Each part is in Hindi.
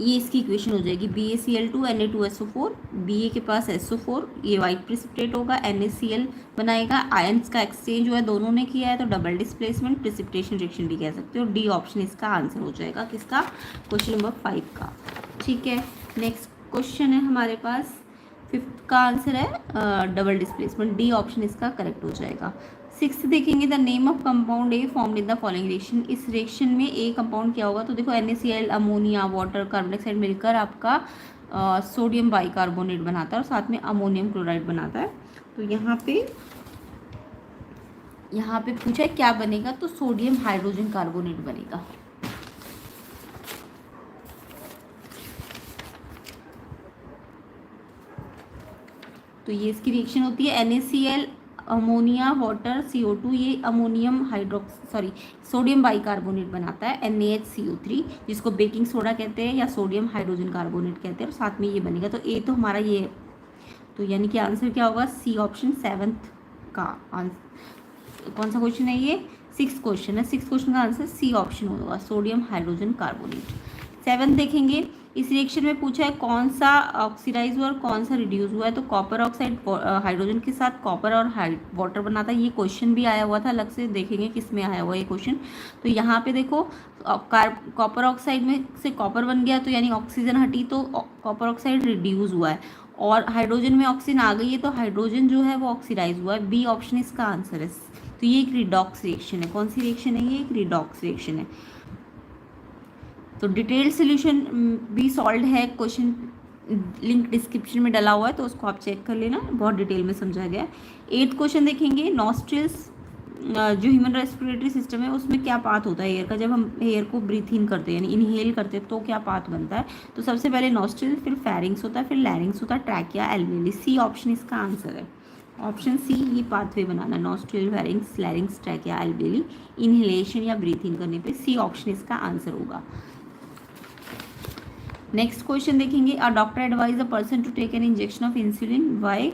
ये इसकी इक्वेशन हो जाएगी BaCl2 Na2SO4, Ba के पास SO4, ये वाइट प्रिसिपिटेट होगा, NaCl बनाएगा, आयंस का एक्सचेंज हुआ है, दोनों ने किया है, तो डबल डिस्प्लेसमेंट प्रिसिपिटेशन रिएक्शन भी कह सकते हो। डी ऑप्शन इसका आंसर हो जाएगा किसका, क्वेश्चन नंबर 5 का। ठीक है, नेक्स्ट क्वेश्चन है हमारे पास, 5th का आंसर है डबल डिस्प्लेसमेंट, डी ऑप्शन इसका करेक्ट हो जाएगा। 6th देखेंगे, the name of compound A formed in the following reaction, इस रिएक्शन में ए कंपाउंड क्या होगा, तो देखो NaCl ammonia water carbon dioxide मिलकर आपका सोडियम बाइकार्बोनेट बनाता है और साथ में अमोनियम क्लोराइड बनाता है। तो यहाँ पे पूछा है क्या बनेगा, तो सोडियम हाइड्रोजन कार्बोनेट बनेगा। तो ये इसकी रिएक्शन होती है NaCl अमोनिया वाटर CO2, ये अमोनियम सोडियम बाइकार्बोनेट बनाता है NaHCO3, जिसको बेकिंग सोडा कहते हैं या सोडियम हाइड्रोजन कार्बोनेट कहते हैं, और साथ में ये बनेगा। तो ए तो हमारा ये है, तो यानी कि आंसर क्या होगा, सी ऑप्शन 7th का आंसर। कौन सा क्वेश्चन है ये, 6th क्वेश्चन है, 6th क्वेश्चन का आंसर सी ऑप्शन होगा, सोडियम हाइड्रोजन कार्बोनेट। 7th देखेंगे, इस रिएक्शन में पूछा है कौन सा ऑक्सीडाइज हुआ और कौन सा रिड्यूस हुआ है, तो कॉपर ऑक्साइड हाइड्रोजन के साथ कॉपर और वाटर बनाता है। ये क्वेश्चन भी आया हुआ था अलग से, देखेंगे किस में आया हुआ ये क्वेश्चन। तो यहाँ पे देखो कॉपर ऑक्साइड में से कॉपर बन गया, तो यानी ऑक्सीजन हटी तो कॉपर ऑक्साइड रिड्यूस हुआ है, और हाइड्रोजन में ऑक्सीजन आ गई है तो हाइड्रोजन जो है वो ऑक्सीडाइज हुआ है। बी ऑप्शन इसका आंसर है। तो ये एक रिडॉक्स रिएक्शन है। कौन सी रिएक्शन है ये, एक रिडॉक्स रिएक्शन है। तो डिटेल्ड सोल्यूशन भी सॉल्व है, क्वेश्चन लिंक डिस्क्रिप्शन में डला हुआ है, तो उसको आप चेक कर लेना, बहुत डिटेल में समझा गया है। 8th क्वेश्चन देखेंगे, नॉस्ट्रिल्स जो ह्यूमन रेस्पिरेटरी सिस्टम है उसमें क्या पाथ होता है एयर का, जब हम एयर को ब्रीथ इन करते हैं यानी इनहेल करते हैं तो क्या पाथ बनता है, तो सबसे पहले नॉस्ट्रिल, फिर फेरिंग्स होता है, फिर लैरिंग्स होता है, ट्रैकिया, एल्वेली। सी ऑप्शन इसका आंसर है, ऑप्शन सी, ये पाथवे बनाना, nostril, pharynx, larynx, trachea, alveoli, inhalation या ब्रीथ इन करने पे। सी ऑप्शन इसका आंसर होगा। नेक्स्ट क्वेश्चन देखेंगे, a doctor advise a person to take an injection of insulin, why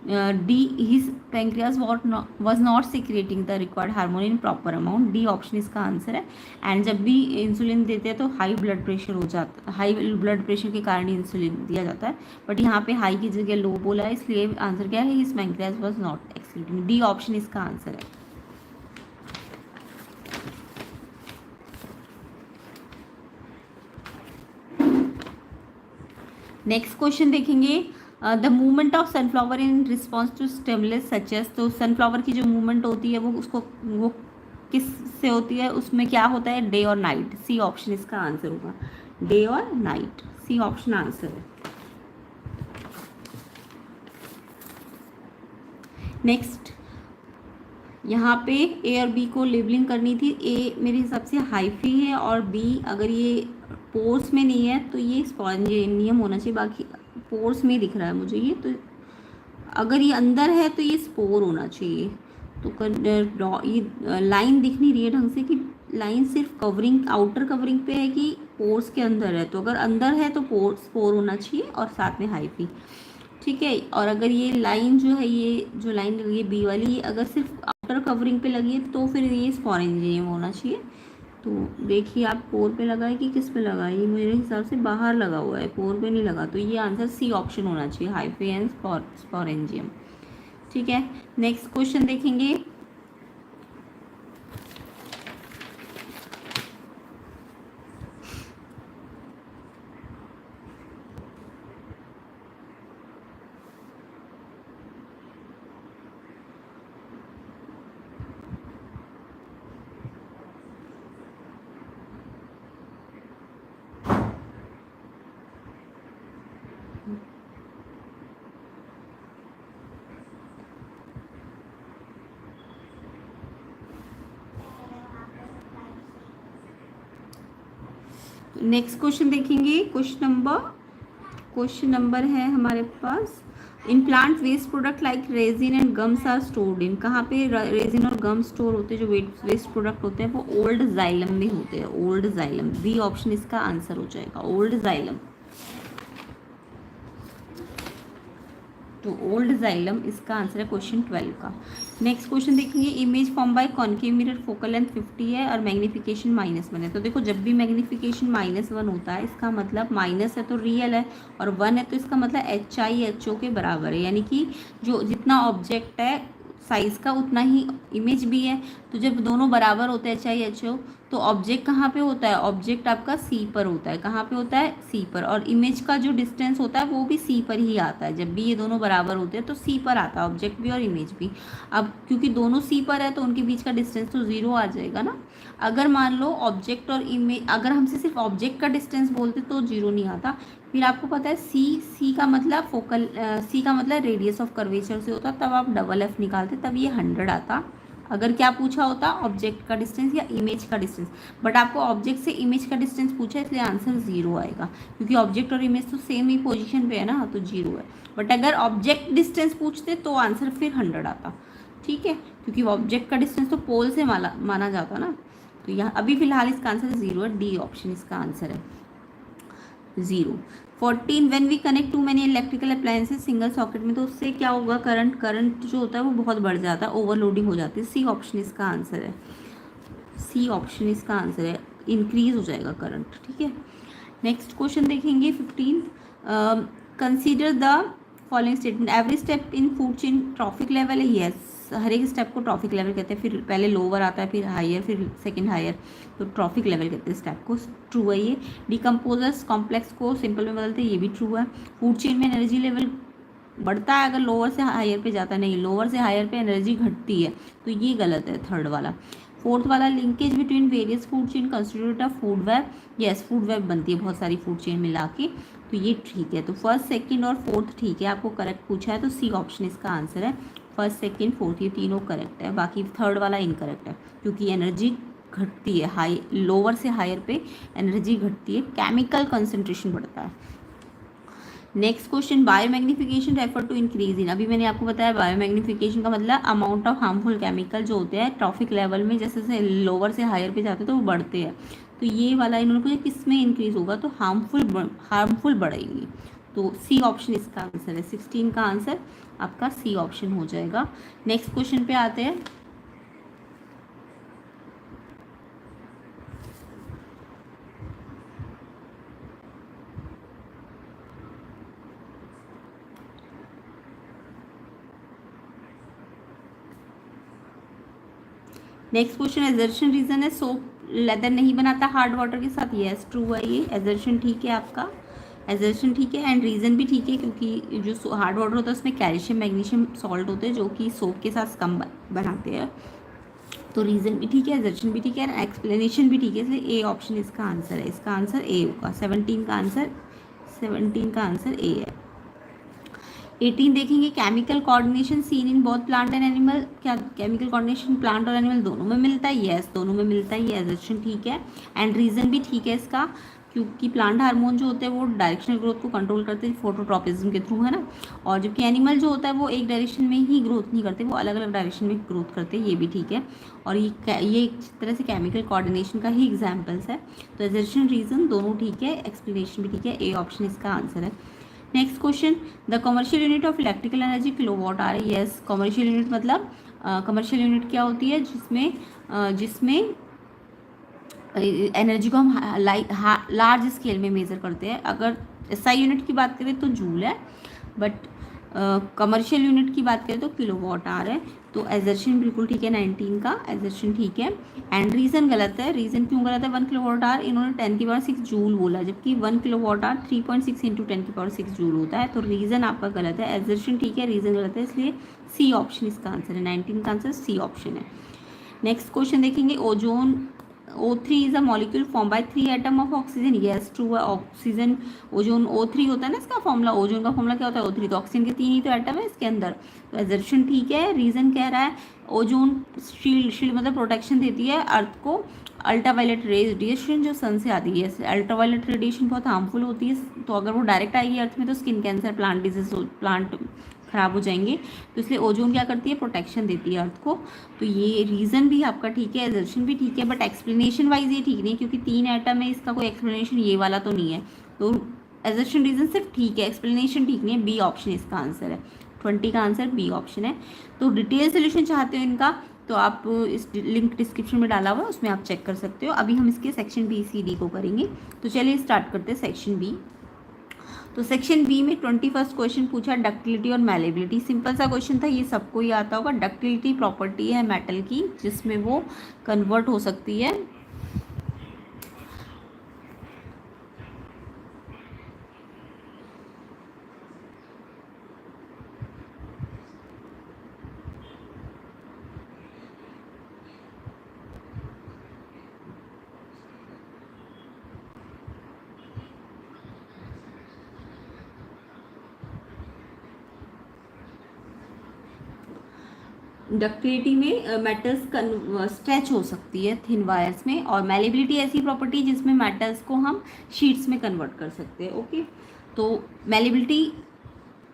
did his pancreas was not secreting the required hormone in proper amount. D option इसका आंसर है। एंड जब भी इंसुलिन देते हैं तो हाई ब्लड प्रेशर हो जाता है, हाई ब्लड प्रेशर के कारण इंसुलिन दिया जाता है, बट यहाँ पे हाई की जगह लो बोला है, इसलिए आंसर क्या है, his pancreas was not excreting. D option इसका आंसर है। नेक्स्ट क्वेश्चन देखेंगे, the movement of sunflower in response to stimulus such as, तो सनफ्लावर की जो मूवमेंट होती है वो किस से होती है, उसमें क्या होता है, डे और नाइट। सी ऑप्शन इसका आंसर होगा, डे और नाइट। सी ऑप्शन आंसर है। नेक्स्ट, यहाँ पे ए और बी को लेबलिंग करनी थी। ए मेरे हिसाब से हाइफी है और बी अगर ये पोर्स में नहीं है तो ये स्पॉन्जिनियम होना चाहिए, बाकी पोर्स में दिख रहा है मुझे ये, तो अगर ये अंदर है तो ये स्पोर होना चाहिए। तो ये लाइन दिख नहीं रही है ढंग से कि लाइन सिर्फ कवरिंग, आउटर कवरिंग पे है कि पोर्स के अंदर है, तो अगर अंदर है तो स्पोर होना चाहिए और साथ में हाइफी। ठीक है, और अगर ये लाइन जो है, ये जो लाइन लगी है बी वाली, ये अगर सिर्फ आउटर कवरिंग पे लगी है तो फिर ये स्पॉरेंजियम होना चाहिए। तो देखिए आप पोर पे लगा है कि किस पे लगा है, ये मेरे हिसाब से बाहर लगा हुआ है, पोर पे नहीं लगा, तो ये आंसर सी ऑप्शन होना चाहिए, हाइफी एंड स्पॉरेंजियम। ठीक है, नेक्स्ट क्वेश्चन देखेंगे, नेक्स्ट क्वेश्चन देखेंगे, क्वेश्चन नंबर है हमारे पास, in plant waste product like resin and gums are stored in, कहाँ पे रेजिन और गम स्टोर होते हैं, जो वेस्ट प्रोडक्ट होते हैं वो ओल्ड जाइलम में होते हैं, ओल्ड जाइलम। बी ऑप्शन इसका आंसर हो जाएगा, old xylem. To old xylem, इसका आंसर है क्वेश्चन 12 का। नेक्स्ट क्वेश्चन देखेंगे, image form by concave mirror, focal length 50 है और मैग्नीफिकेशन -1 है। तो देखो जब भी मैग्नीफिकेशन -1 होता है इसका मतलब माइनस है तो रियल है, और 1 है तो इसका मतलब HI HO के बराबर है, यानी कि जो जितना ऑब्जेक्ट है साइज़ का उतना ही इमेज भी है। तो जब दोनों बराबर होते हैं HI HO, तो ऑब्जेक्ट कहाँ पे होता है, ऑब्जेक्ट आपका C पर होता है। कहाँ पे होता है, C पर, और इमेज का जो डिस्टेंस होता है वो भी C पर ही आता है। जब भी ये दोनों बराबर होते हैं तो C पर आता है ऑब्जेक्ट भी और इमेज भी। अब क्योंकि दोनों C पर है तो उनके बीच का डिस्टेंस तो 0 आ जाएगा ना। अगर मान लो ऑब्जेक्ट और इमेज, अगर हमसे सिर्फ ऑब्जेक्ट का डिस्टेंस बोलते तो 0 नहीं आता। फिर आपको पता है C का मतलब फोकल, C का मतलब रेडियस ऑफ कर्वेचर से होता, तब आप डबल F निकालते तब ये 100 आता। अगर क्या पूछा होता, ऑब्जेक्ट का डिस्टेंस या इमेज का डिस्टेंस, बट आपको ऑब्जेक्ट से इमेज का डिस्टेंस पूछा है इसलिए आंसर 0 आएगा, क्योंकि ऑब्जेक्ट और इमेज तो सेम ही पोजीशन पे है ना, तो 0 है। बट अगर ऑब्जेक्ट डिस्टेंस पूछते तो आंसर फिर 100 आता, ठीक है, क्योंकि ऑब्जेक्ट का डिस्टेंस तो पोल से माना जाता ना। तो यहाँ अभी फिलहाल इसका आंसर 0 है, डी ऑप्शन इसका आंसर है 0। 14 when we connect to many electrical appliances single socket में, तो उससे क्या होगा, करंट जो होता है वो बहुत बढ़ जाता है, ओवरलोडिंग हो जाती है। सी ऑप्शन इसका आंसर है, सी ऑप्शन इसका आंसर है, इंक्रीज हो जाएगा करंट, ठीक है। नेक्स्ट क्वेश्चन देखेंगे 15, consider the following statement, every step in food chain trophic level है, यस, हर एक स्टेप को ट्रॉफिक लेवल कहते हैं। फिर पहले लोअर आता है, फिर हायर, फिर सेकंड हायर, तो ट्रॉफिक लेवल कहते हैं स्टेप को, ट्रू है ये। डिकम्पोजर्स कॉम्प्लेक्स को सिंपल में बदलते हैं, ये भी ट्रू है। फूड चेन में एनर्जी लेवल बढ़ता है अगर लोअर से हायर पे जाता है, नहीं, लोअर से हायर पे एनर्जी घटती है, तो ये गलत है थर्ड वाला। फोर्थ वाला, linkage between various food chain constitute a food web, yes, food web बनती है बहुत सारी फूड चेन मिला के, तो ये ठीक है। तो फर्स्ट सेकंड और फोर्थ ठीक है, आपको करेक्ट पूछा है तो सी ऑप्शन इसका आंसर है। फर्स्ट सेकंड फोर्थ ये तीनों करेक्ट है, बाकी थर्ड वाला इनकरेक्ट है, क्योंकि एनर्जी घटती है, हाई लोअर से हायर पे एनर्जी घटती है, केमिकल कंसंट्रेशन बढ़ता है। Next question, biomagnification refer to increase in, अभी मैंने आपको बताया बायोमैग्निफिकेशन का मतलब अमाउंट ऑफ हार्मफुल केमिकल जो होते हैं ट्रॉफिक लेवल में, जैसे जैसे लोअर से हायर पे जाते हैं तो वो बढ़ते हैं। तो ये वाला इन्होंने पूछा किस में इंक्रीज होगा, तो हार्मफुल बढ़ेंगी, तो सी ऑप्शन इसका आंसर है। 16 का आंसर आपका सी ऑप्शन हो जाएगा। नेक्स्ट क्वेश्चन पे आते हैं, नेक्स्ट क्वेश्चन, एजर्शन रीजन है सोप लेदर नहीं बनाता हार्ड वाटर के साथ, यस ट्रू है, ये एजर्शन ठीक है आपका, एजर्शन ठीक है, एंड रीज़न भी ठीक है, क्योंकि जो हार्ड वाटर होता है उसमें कैल्शियम मैग्नीशियम सॉल्ट होते हैं जो कि सोप के साथ स्कम बनाते हैं, तो रीज़न भी ठीक है, एजर्शन भी ठीक है, एक्सप्लेनेशन भी ठीक है, इसलिए ए ऑप्शन इसका आंसर है, इसका आंसर ए होगा। 17 का आंसर ए है। 18 देखेंगे, chemical coordination seen in both plant and animal, क्या केमिकल कोऑर्डिनेशन प्लांट और एनिमल दोनों में मिलता है, यस दोनों में मिलता है, ये एजर्शन ठीक है, एंड रीज़न भी ठीक है इसका, क्योंकि प्लांट हार्मोन जो होते हैं वो डायरेक्शनल ग्रोथ को कंट्रोल करते हैं फोटोट्रॉपिज्म के थ्रू, है ना, और जबकि एनिमल जो होता है वो एक डायरेक्शन में ही ग्रोथ नहीं करते, वो अलग अलग डायरेक्शन में ग्रोथ करते हैं, ये भी ठीक है, और ये एक तरह से केमिकल कोऑर्डिनेशन का ही एग्जाम्पल्स है। तो एजर्शन रीज़न दोनों ठीक है, एक्सप्लेनेशन भी ठीक है, ए ऑप्शन इसका आंसर है। Next question, the commercial unit of electrical energy kilowatt hour, yes, commercial unit मतलब कमर्शियल यूनिट क्या होती है, जिसमें एनर्जी को हम लार्ज स्केल में मेज़र करते हैं। अगर एसआई यूनिट की बात करें तो जूल है, बट कमर्शियल यूनिट की बात करें तो किलोवाट आवर है, तो एजर्शन बिल्कुल ठीक है, 19 का एजर्शन ठीक है, एंड रीज़न गलत है। रीज़न क्यों गलत है, 1 किलोवाट आवर इन्होंने 10⁶ जूल बोला, जबकि 1 किलोवाट आवर 3.6 × 10⁶ जूल होता है, तो रीज़न आपका गलत है, एजर्शन ठीक है, रीज़न गलत है, इसलिए सी ऑप्शन इसका आंसर है, 19 का आंसर सी ऑप्शन है। नेक्स्ट क्वेश्चन देखेंगे, ozone O3 is a molecule form by 3 atom of oxygen, yes true है, ऑक्सीजन ओजोन O3 होता है ना इसका फॉर्मूला, ओजोन का फॉर्मूला क्या होता है O3, तो ऑक्सीजन के 3 ही तो एटम है इसके अंदर, तो एजर्शन ठीक है। रीज़न कह रहा है ओजोन शील्ड मतलब प्रोटेक्शन देती है अर्थ को अल्ट्रावायलेट रेडिएशन जो सन से आती है, अल्ट्रावायलेट रेडिएशन बहुत हार्मफुल होती है, तो अगर वो डायरेक्ट आएगी अर्थ में तो skin cancer, plant disease, plant खराब हो जाएंगे, तो इसलिए ओजोन क्या करती है, प्रोटेक्शन देती है अर्थ को, तो ये रीज़न भी आपका ठीक है, एजर्शन भी ठीक है, बट एक्सप्लेनेशन वाइज ये ठीक नहीं, क्योंकि 3 एटम है, इसका कोई एक्सप्लेनेशन ये वाला तो नहीं है, तो एजर्शन रीज़न सिर्फ ठीक है, एक्सप्लेनेशन ठीक नहीं है, बी ऑप्शन इसका आंसर है। 20 का आंसर बी ऑप्शन है। तो डिटेल सोल्यूशन चाहते हो इनका तो आप इस लिंक डिस्क्रिप्शन में डाला हुआ है, उसमें आप चेक कर सकते हो। अभी हम इसके सेक्शन बी सी डी को करेंगे। तो चलिए स्टार्ट करते हैं सेक्शन बी। तो सेक्शन बी में 21st क्वेश्चन पूछा डक्टिलिटी और मैलेबिलिटी। सिंपल सा क्वेश्चन था, ये सबको ही आता होगा। डक्टिलिटी प्रॉपर्टी है मेटल की जिसमें वो कन्वर्ट हो सकती है। डक्टिलिटी में मेटल्स स्ट्रेच हो सकती है थिन वायर्स में, और मैलेबिलिटी ऐसी प्रॉपर्टी जिसमें मेटल्स को हम शीट्स में कन्वर्ट कर सकते हैं। ओके, तो मैलेबिलिटी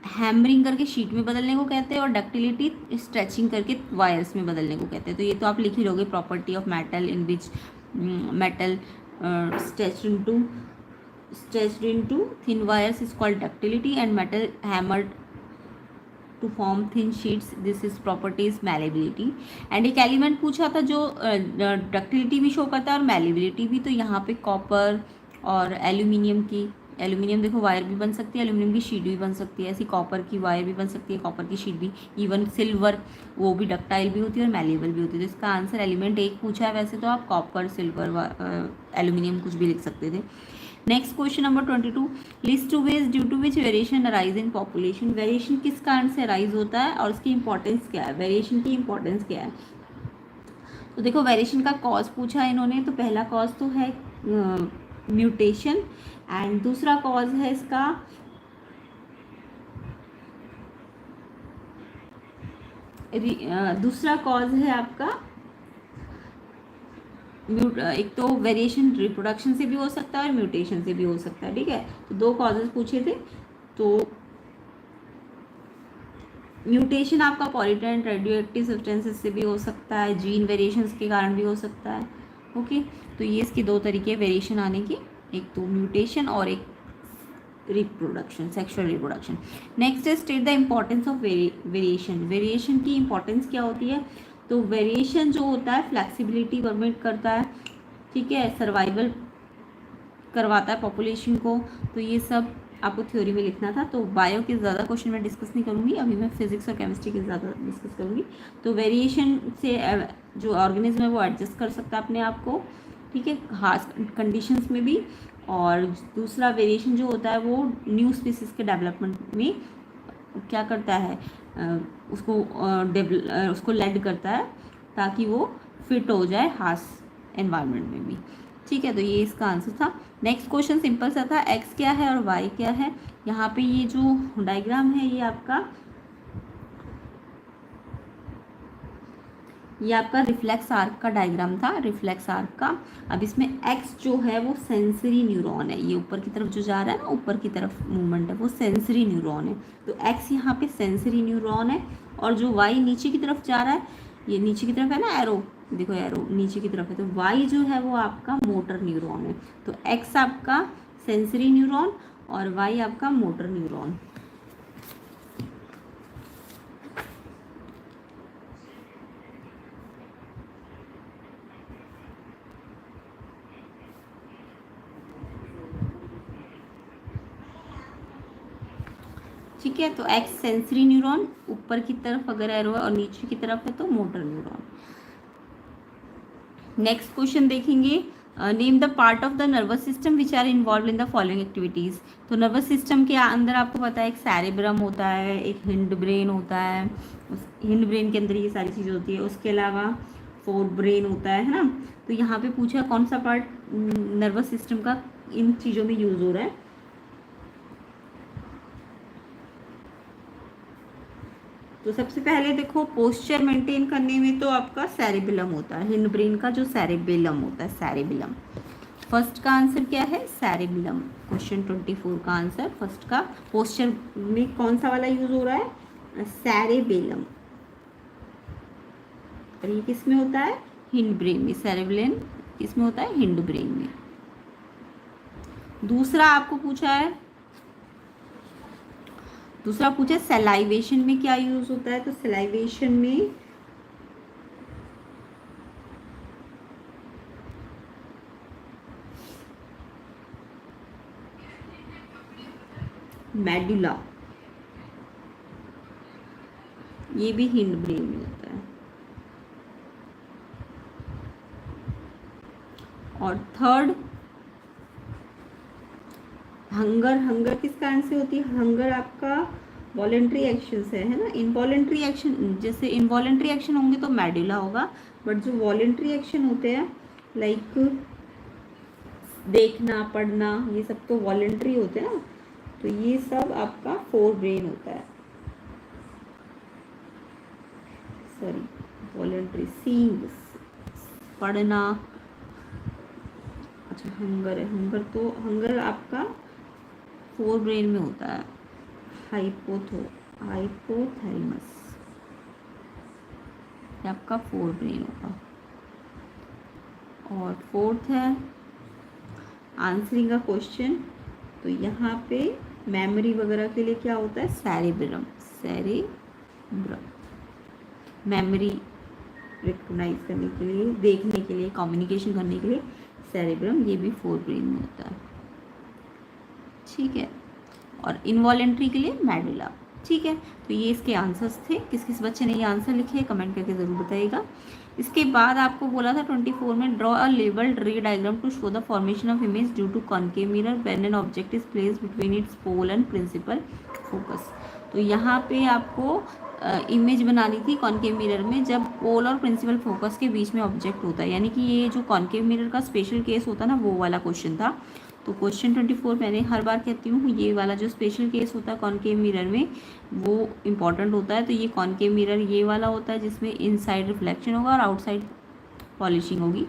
हैमरिंग करके शीट में बदलने को कहते हैं और डक्टिलिटी स्ट्रेचिंग करके वायर्स में बदलने को कहते हैं। तो ये तो आप लिख ही लोगे, property of metal in which metal stretched into thin wires is called ductility and metal hammered to form thin sheets, this is property is malleability। And एक एलिमेंट पूछा था जो डक्टिलिटी भी शो करता है और मैलेबिलिटी भी। तो यहाँ पे कॉपर और एल्यूमिनियम की, एल्यूमिनियम देखो वायर भी बन सकती है, एल्यूमिनियम की शीट भी बन सकती है, ऐसी कॉपर की वायर भी बन सकती है, कॉपर की शीट भी। इवन सिल्वर वो भी डक्टाइल भी होती है और मैलेबल भी होती है। तो इसका आंसर एलिमेंट एक पूछा है, वैसे तो आप कॉपर सिल्वर एल्यूमिनियम कुछ भी लिख सकते थे। Next question number 22, list two ways due to which variation arise in population. Variation किस कारण से अराइज होता है और उसकी इंपॉर्टेंस क्या है, वेरिएशन की इंपॉर्टेंस क्या है। तो देखो वेरिएशन का कॉज पूछा है इन्होंने। तो पहला कॉज तो है म्यूटेशन एंड दूसरा कॉज है इसका दूसरा कॉज है आपका एक तो वेरिएशन रिप्रोडक्शन से भी हो सकता है और म्यूटेशन से भी हो सकता है। ठीक है, तो दो कॉजेज पूछे थे। तो म्यूटेशन आपका पॉल्यूटेंट रेडियो एक्टिव सब्सटेंसेस से भी हो सकता है, जीन वेरिएशंस के कारण भी हो सकता है। ओके, तो ये इसके दो तरीके वेरिएशन आने के, एक तो म्यूटेशन और एक रिप्रोडक्शन, सेक्सुअल रिप्रोडक्शन। नेक्स्ट है state the importance of variation. Variation की इंपॉर्टेंस क्या होती है। तो वेरिएशन जो होता है फ्लेक्सिबिलिटी परमिट करता है, ठीक है, सर्वाइवल करवाता है पॉपुलेशन को। तो ये सब आपको थ्योरी में लिखना था। तो बायो के ज़्यादा क्वेश्चन मैं डिस्कस नहीं करूँगी, अभी मैं फिजिक्स और केमिस्ट्री के ज़्यादा डिस्कस करूँगी। तो वेरिएशन से जो ऑर्गेनिज्म है वो एडजस्ट कर सकता है अपने आप को, ठीक है, हार्श कंडीशंस में भी। और दूसरा वेरिएशन जो होता है वो न्यू स्पीसीज के डेवलपमेंट में क्या करता है, उसको लेड करता है ताकि वो फिट हो जाए हार्श एनवायरनमेंट में भी। ठीक है, तो ये इसका आंसर था। नेक्स्ट क्वेश्चन सिंपल सा था, एक्स क्या है और वाई क्या है। यहाँ पे ये जो डायग्राम है ये आपका रिफ्लेक्स आर्क का डायग्राम था, रिफ्लेक्स आर्क का। अब इसमें एक्स जो है वो सेंसरी न्यूरॉन है, ये ऊपर की तरफ जो जा रहा है ना, ऊपर की तरफ मूवमेंट है, वो सेंसरी न्यूरॉन है। तो एक्स यहाँ पे सेंसरी न्यूरॉन है और जो वाई नीचे की तरफ जा रहा है, ये नीचे की तरफ है ना एरो, देखो एरो नीचे की तरफ है, तो वाई जो है वो आपका मोटर न्यूरॉन है। तो एक्स आपका सेंसरी न्यूरॉन और वाई आपका मोटर न्यूरॉन। ठीक है, तो एक्स सेंसरी न्यूरॉन, ऊपर की तरफ अगर एरो है और नीचे की तरफ है तो मोटर न्यूरॉन। नेक्स्ट क्वेश्चन देखेंगे, name the part of the nervous system which are involve in the following activities. तो नर्वस सिस्टम के अंदर आपको पता है एक सेरेब्रम होता है, एक हिंड ब्रेन होता है, उस हिंड ब्रेन के अंदर ये सारी चीज़ें होती है। उसके अलावा फोर ब्रेन होता है ना। तो यहाँ पे पूछा कौन सा पार्ट नर्वस सिस्टम का इन चीज़ों में यूज़ हो रहा है। तो सबसे पहले देखो पोस्चर मेंटेन करने में तो आपका सेरेबेलम होता है, हिंड ब्रेन का जो सेरेबेलम होता है, सेरेबेलम। फर्स्ट का आंसर क्या है, सेरेबेलम। क्वेश्चन 24 का आंसर फर्स्ट का, पोस्चर में कौन सा वाला यूज हो रहा है, सेरेबेलम। और ये किस में होता है, हिंड ब्रेन में। सेरेबेलम किस में होता है, हिंड ब्रेन में। दूसरा आपको पूछा है दूसरा पूछा सलाइवेशन में क्या यूज होता है, तो सलाइवेशन में मेडुला, ये भी हिंड ब्रेन में होता है। और थर्ड हंगर, हंगर किस कारण से होती है, हंगर आपका वॉलेंट्री एक्शन से है ना। इनवॉलेंट्री एक्शन, जैसे इनवॉलेंट्री एक्शन होंगे तो मेडुला होगा, बट जो वॉलेंट्री एक्शन होते हैं लाइक देखना, पढ़ना, ये सब तो वॉलेंट्री होते हैं ना, तो ये सब आपका फोर ब्रेन होता है। सॉरी, वॉलेंट्री सीइंग, पढ़ना, अच्छा हंगर है, हंगर तो हंगर आपका फोर ब्रेन में होता है, हाइपोथैलेमस, ये आपका फोर ब्रेन होगा। और फोर्थ है आंसरिंग अ क्वेश्चन, तो यहाँ पे मेमोरी वगैरह के लिए क्या होता है, सेरेब्रम, सेरेब्रम मेमोरी रिकॉग्नाइज करने के लिए, देखने के लिए, कम्युनिकेशन करने के लिए सेरेब्रम, ये भी फोर ब्रेन में होता है, ठीक है। और इनवॉलेंट्री के लिए मेडुला, ठीक है। तो ये इसके आंसर्स थे। किस किस बच्चे ने ये आंसर लिखे कमेंट करके ज़रूर बताइएगा। इसके बाद आपको बोला था 24 में draw a labelled ray diagram to show the formation of image due to concave mirror when an object is placed between its pole and principal focus. तो यहाँ पे आपको इमेज बनानी थी कॉनकेव मिरर में जब पोल और प्रिंसिपल फोकस के बीच में ऑब्जेक्ट होता है, यानी कि ये जो कॉनकेव मिरर का स्पेशल केस होता है ना, वो वाला क्वेश्चन था। तो क्वेश्चन 24 मैंने हर बार कहती हूँ ये वाला जो स्पेशल केस होता है कॉनकेव मिरर में वो इम्पॉर्टेंट होता है। तो ये कॉनकेव मिरर ये वाला होता है जिसमें इनसाइड रिफ्लेक्शन होगा और आउटसाइड पॉलिशिंग होगी।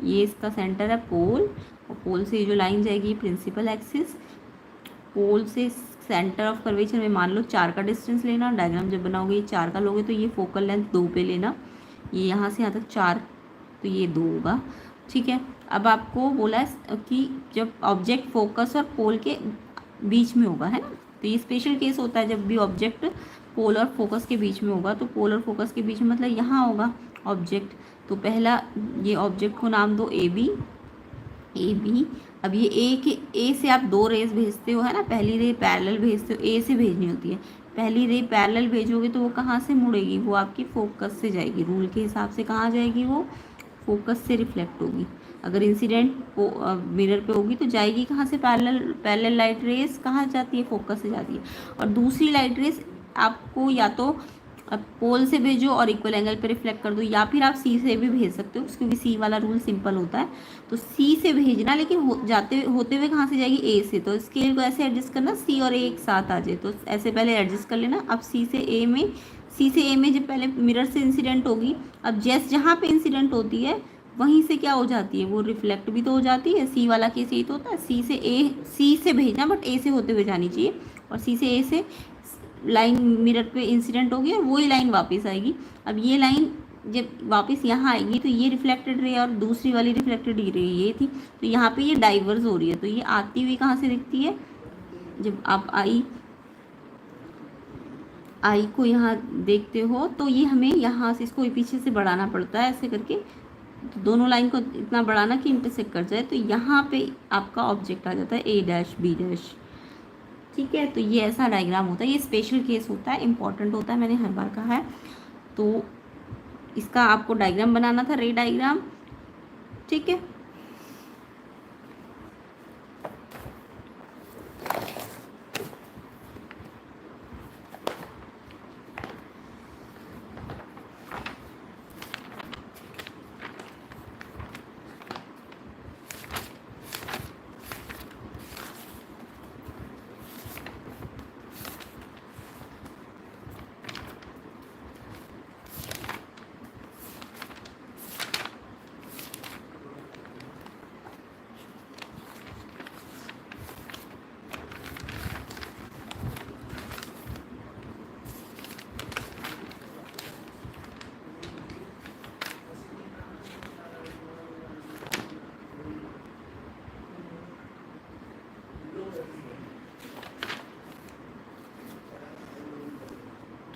ये इसका सेंटर है पोल, और पोल से जो लाइन जाएगी प्रिंसिपल एक्सिस, पोल से सेंटर ऑफ कर्वेचर में मान लो 4 का डिस्टेंस लेना। डायग्राम जब बनाओगे ये 4 का लोगे तो ये फोकल लेंथ 2 पे लेना, ये यहाँ से यहाँ तक 4, तो ये 2 होगा, ठीक है। अब आपको बोला है कि जब ऑब्जेक्ट फोकस और पोल के बीच में होगा, है ना, तो ये स्पेशल केस होता है जब भी ऑब्जेक्ट पोल और फोकस के बीच में होगा। तो पोल और फोकस के बीच में मतलब यहाँ होगा ऑब्जेक्ट। तो पहला ये ऑब्जेक्ट को नाम दो ए बी, ए बी। अब ये ए से आप 2 रेज भेजते हो, है ना, पहली रे पैरेलल भेजते हो, ए से भेजनी होती है। पहली रे पैरेलल भेजोगे तो वो कहाँ से मुड़ेगी, वो आपकी फोकस से जाएगी, रूल के हिसाब से कहाँ जाएगी, वो फोकस से रिफ्लेक्ट होगी। अगर इंसिडेंट मिरर पे होगी तो जाएगी कहाँ से, पैरेलल लाइट रेस कहाँ जाती है, फोकस से जाती है। और दूसरी लाइट रेस आपको या तो पोल से भेजो और इक्वल एंगल पे रिफ्लेक्ट कर दो, या फिर आप सी से भी भेज सकते हो, क्योंकि सी वाला रूल सिंपल होता है। तो सी से भेजना, लेकिन होते हुए कहाँ से जाएगी, ए से। तो स्केल को ऐसे एडजस्ट करना सी और ए एक साथ आ जाए, तो ऐसे पहले एडजस्ट कर लेना। अब सी से ए में जब पहले मिरर से इंसिडेंट होगी, अब जैसे जहाँ पे इंसिडेंट होती है वहीं से क्या हो जाती है, वो रिफ्लेक्ट भी तो हो जाती है। सी वाला केस यही तो होता है, सी से भेजना बट ए से होते हुए जानी चाहिए, और सी से ए से लाइन मिरर पे इंसिडेंट होगी और वही लाइन वापस आएगी। अब ये लाइन जब वापस यहाँ आएगी तो ये रिफ्लेक्टेड रे और दूसरी वाली रिफ्लेक्टेड रे ये थी, तो यहाँ पे ये डाइवर्स हो रही है। तो ये आती हुई कहाँ से दिखती है, जब आप आई को यहाँ देखते हो तो ये हमें यहाँ से इसको पीछे से बढ़ाना पड़ता है ऐसे करके, तो दोनों लाइन को इतना बढ़ाना कि इंटरसेक्ट कर जाए, तो यहाँ पे आपका ऑब्जेक्ट आ जाता है ए डैश बी डैश, ठीक है। तो ये ऐसा डायग्राम होता है, ये स्पेशल केस होता है, इंपॉर्टेंट होता है, मैंने हर बार कहा है। तो इसका आपको डायग्राम बनाना था, रे डायग्राम, ठीक है।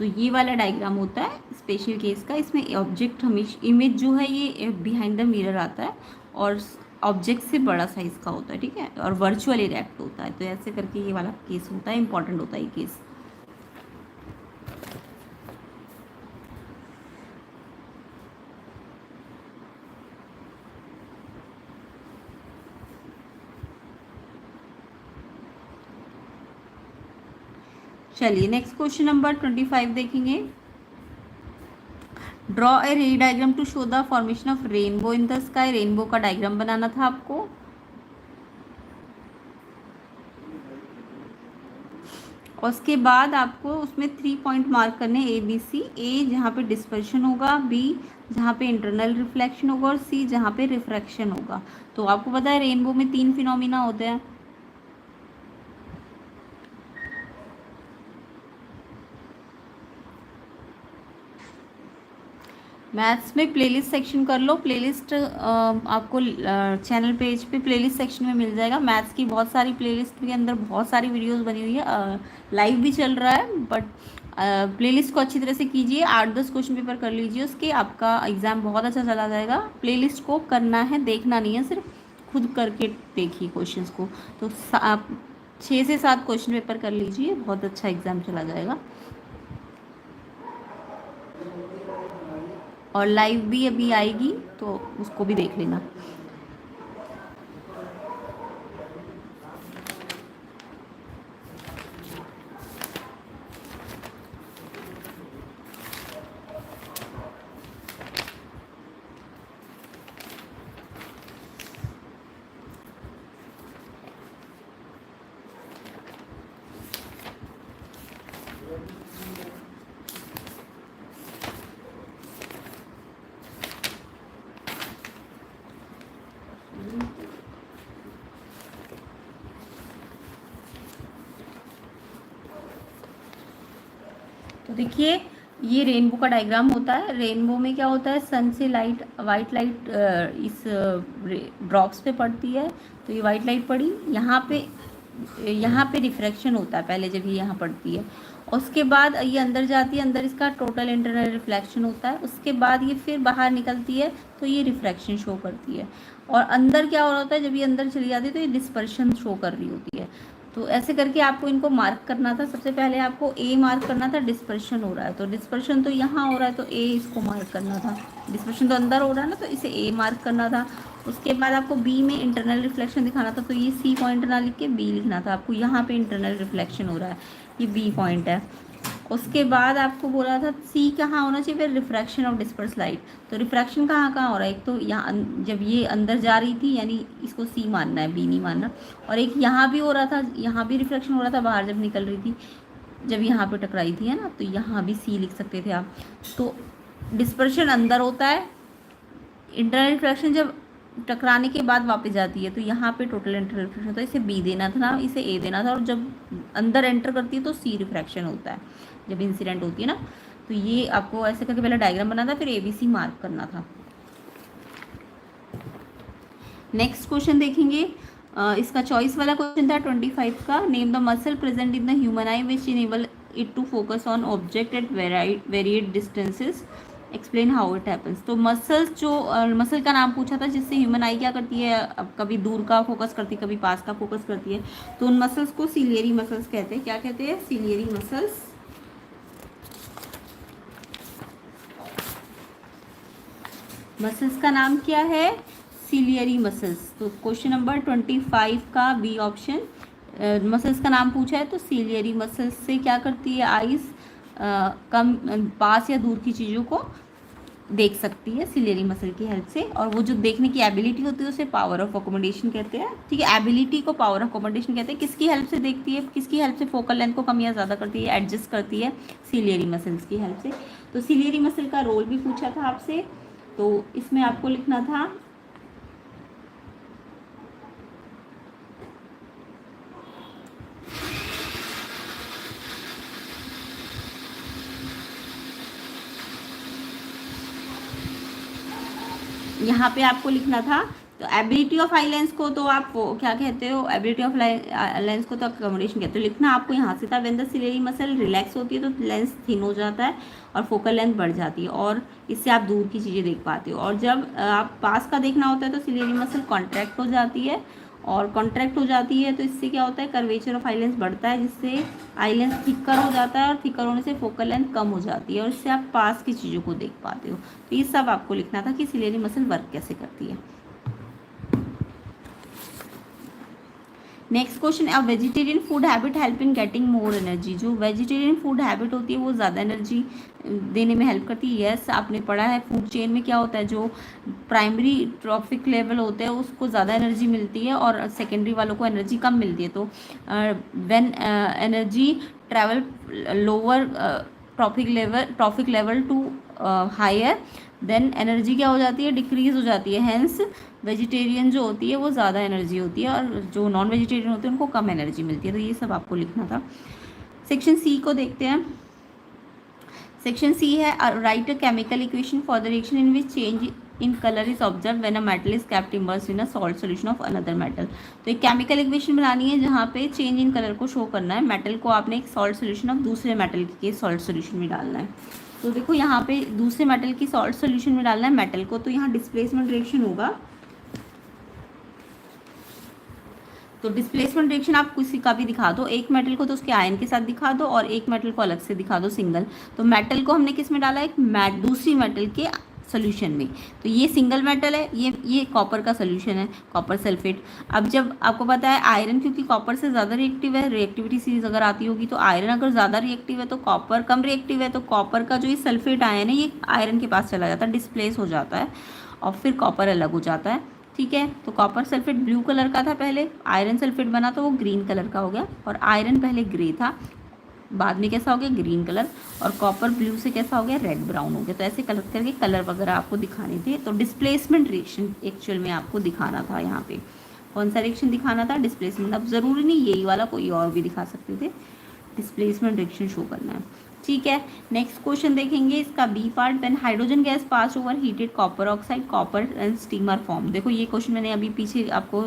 तो ये वाला डायग्राम होता है स्पेशल केस का। इसमें ऑब्जेक्ट हमेशा, इमेज जो है ये बिहाइंड द मिरर आता है और ऑब्जेक्ट से बड़ा साइज का होता है, ठीक है, और वर्चुअल इरेक्ट होता है। तो ऐसे करके ये वाला केस होता है, इंपॉर्टेंट होता है ये केस। चलिए नेक्स्ट क्वेश्चन नंबर 25 देखेंगे। Draw a ray diagram to show the formation of rainbow in the sky. Rainbow का डायग्राम बनाना था आपको। और उसके बाद आपको उसमें 3 पॉइंट मार्क करने, ए बी सी। ए जहाँ पे डिस्पर्शन होगा, बी जहाँ पे इंटरनल रिफ्लेक्शन होगा, और सी जहाँ पे रिफ्रैक्शन होगा। तो आपको पता है रेनबो में 3 फिनोमिना होते हैं। मैथ्स में प्लेलिस्ट सेक्शन कर लो। प्लेलिस्ट आपको चैनल पेज पे प्लेलिस्ट सेक्शन में मिल जाएगा। मैथ्स की बहुत सारी प्लेलिस्ट के अंदर बहुत सारी वीडियोस बनी हुई है। लाइव भी चल रहा है, बट प्लेलिस्ट को अच्छी तरह से कीजिए। 8-10 क्वेश्चन पेपर कर लीजिए, उसके आपका एग्ज़ाम बहुत अच्छा चला जाएगा। प्लेलिस्ट को करना है, देखना नहीं है, सिर्फ खुद करके देखिए क्वेश्चंस को। तो आप 6 से 7 क्वेश्चन पेपर कर लीजिए, बहुत अच्छा एग्ज़ाम चला जाएगा। और लाइव भी अभी आएगी, तो उसको भी देख लेना। तो देखिए ये रेनबो का डायग्राम होता है। रेनबो में क्या होता है, सन से लाइट, वाइट लाइट इस ड्रॉप्स पे पड़ती है। तो ये वाइट लाइट पड़ी, यहाँ पे रिफ्रैक्शन होता है पहले जब ये यहाँ पड़ती है। उसके बाद ये अंदर जाती है, अंदर इसका टोटल इंटरनल रिफ्लेक्शन होता है। उसके बाद ये फिर बाहर निकलती है, तो ये रिफ्रैक्शन शो करती है। और अंदर क्या हो रहा होता है, जब ये अंदर चली जाती है तो ये डिस्पर्शन शो कर रही होती है। तो ऐसे करके आपको इनको मार्क करना था। सबसे पहले आपको ए मार्क करना था, डिस्पर्शन हो रहा है तो डिस्पर्शन तो यहाँ हो रहा है तो ए इसको मार्क करना था। डिस्पर्शन तो अंदर हो रहा है ना, तो इसे ए मार्क करना था। उसके बाद आपको बी में इंटरनल रिफ्लेक्शन दिखाना था, तो ये सी पॉइंट ना लिख के बी लिखना था आपको। यहाँ पे इंटरनल रिफ्लेक्शन हो रहा है, ये बी पॉइंट है। उसके बाद आपको बोला था सी कहाँ होना चाहिए, फिर रिफ्रैक्शन ऑफ डिस्पर्स लाइट। तो रिफ्रैक्शन कहाँ कहाँ हो रहा है, एक तो यहाँ जब ये अंदर जा रही थी, यानी इसको सी मानना है, बी नहीं मानना। और एक यहाँ भी हो रहा था, यहाँ भी रिफ्रैक्शन हो रहा था बाहर जब निकल रही थी, जब यहाँ पे टकराई थी, है ना, तो यहाँ भी सी लिख सकते थे आप। तो डिस्पर्शन अंदर होता है, इंटरनल रिफ्रैक्शन जब टकराने के बाद वापस जाती है, तो यहाँ पे टोटल इंटरनल रिफ्रैक्शन होता है। इसे बी देना था ना, इसे ए देना था। और जब अंदर एंटर करती है तो सी रिफ्रैक्शन होता है जब इंसिडेंट होती है ना। तो ये आपको ऐसे करके पहले डायग्राम बनाना था, फिर ABC मार्क करना था। नेक्स्ट क्वेश्चन देखेंगे। इसका चॉइस वाला क्वेश्चन था 25 का। Name the muscle present in the human eye which enable it to focus on object at varied distances, explain how it happens. तो मसल्स, जो मसल का नाम पूछा था जिससे ह्यूमन आई क्या करती है, अब कभी दूर का फोकस करती है, कभी पास का फोकस करती है। तो उन मसल्स को सिलियरी मसल्स कहते हैं। क्या कहते हैं, सिलियरी मसल्स। मसल्स का नाम क्या है, सिलियरी मसल्स। तो क्वेश्चन नंबर 25 का बी ऑप्शन, मसल्स का नाम पूछा है तो सिलियरी मसल्स से क्या करती है, आइज कम पास या दूर की चीज़ों को देख सकती है सिलियरी मसल की हेल्प से। और वो जो देखने की एबिलिटी होती है उसे पावर ऑफ अकोमोडेशन कहते हैं। ठीक है, एबिलिटी को पावर ऑफ अकोमोडेशन कहते हैं। किसकी हेल्प से देखती है, किसकी हेल्प से फोकल लेंथ को कम या ज़्यादा करती है, एडजस्ट करती है, सिलियरी मसल्स की हेल्प से। तो सिलियरी मसल का रोल भी पूछा था आपसे, तो इसमें आपको लिखना था यहाँ पे आपको लिखना था तो एबिलिटी ऑफ आइलैंड्स को तो आप क्या कहते हो, एबिलिटी ऑफ आइलैंड्स को तो अकोमोडेशन कहते हो। लिखना आपको यहाँ से था, when the ciliary muscle relax होती है तो लेंस थिन हो जाता है और फोकल लेंथ बढ़ जाती है और इससे आप दूर की चीज़ें देख पाते हो। और जब आप पास का देखना होता है तो सिलियरी मसल कॉन्ट्रैक्ट हो जाती है, और कॉन्ट्रैक्ट हो जाती है तो इससे क्या होता है, कर्वेचर ऑफ आइलैंड्स बढ़ता है, जिससे आइलैंड्स थिकर हो जाता है और थिकर होने से फोकल लेंथ कम हो जाती है और इससे आप पास की चीज़ों को देख पाते हो। तो ये सब आपको लिखना था कि सिलियरी मसल वर्क कैसे करती है। Next question, a vegetarian food habit help in getting more energy. जो वेजिटेरियन फूड हैबिट होती है वो ज़्यादा एनर्जी देने में हेल्प करती है। यस, आपने पढ़ा है फूड चेन में क्या होता है, जो प्राइमरी ट्रॉफिक लेवल होते हैं उसको ज़्यादा एनर्जी मिलती है और सेकेंडरी वालों को एनर्जी कम मिलती है। तो when energy travel lower trophic level to higher, then energy क्या हो जाती है, डिक्रीज हो जाती है। हैंस वेजिटेरियन जो होती है वो ज़्यादा एनर्जी होती है और जो नॉन वेजिटेरियन होते हैं उनको कम एनर्जी मिलती है। तो ये सब आपको लिखना था। सेक्शन सी को देखते हैं। सेक्शन सी है, right a chemical equation for the reaction in which change in colour is observe when a metal is kept immersed in a salt solution of another metal. तो एक केमिकल इक्वेशन बनानी है जहाँ पे चेंज इन कलर को शो करना है। मेटल को आपने एक सॉल्ट सॉल्यूशन ऑफ दूसरे मेटल के सॉल्ट सॉल्यूशन में डालना है। तो देखो यहाँ पे दूसरे मेटल की सॉल्ट सॉल्यूशन में डालना है मेटल को, तो यहाँ डिस्प्लेसमेंट रिएक्शन होगा। तो डिस्प्लेसमेंट रिएक्शन आप किसी का भी दिखा दो, एक मेटल को तो उसके आयन के साथ दिखा दो और एक मेटल को अलग से दिखा दो सिंगल। तो मेटल को हमने किस में डाला, एक दूसरी मेटल के सोल्यूशन में। तो ये सिंगल मेटल है, ये कॉपर का सोल्यूशन है, कॉपर सल्फेट। अब जब आपको पता है आयरन क्योंकि कॉपर से ज़्यादा रिएक्टिव है, रिएक्टिविटी सीरीज अगर आती होगी तो आयरन अगर ज़्यादा रिएक्टिव है तो कॉपर कम रिएक्टिव है, तो कॉपर का जो ये सल्फेट आयन है ये आयरन के पास चला जाता है, डिस्प्लेस हो जाता है और फिर कॉपर अलग हो जाता है। ठीक है, तो कॉपर सल्फेट ब्लू कलर का था पहले, आयरन सल्फेट बना तो वो ग्रीन कलर का हो गया, और आयरन पहले ग्रे था बाद में कैसा हो गया, ग्रीन कलर, और कॉपर ब्लू से कैसा हो गया, रेड ब्राउन हो गया। तो ऐसे कलर करके कलर वगैरह आपको दिखाने थे। तो डिस्प्लेसमेंट रिएक्शन एक्चुअल में आपको दिखाना था। यहाँ पे कौन सा रिएक्शन दिखाना था, डिस्प्लेसमेंट। अब ज़रूरी नहीं यही वाला, कोई और भी दिखा सकते थे, डिस्प्लेसमेंट रिएक्शन शो करना है। ठीक है, नेक्स्ट क्वेश्चन देखेंगे इसका B part. When hydrogen gas pass over heated copper oxide, copper and steamer form. देखो ये क्वेश्चन मैंने अभी पीछे आपको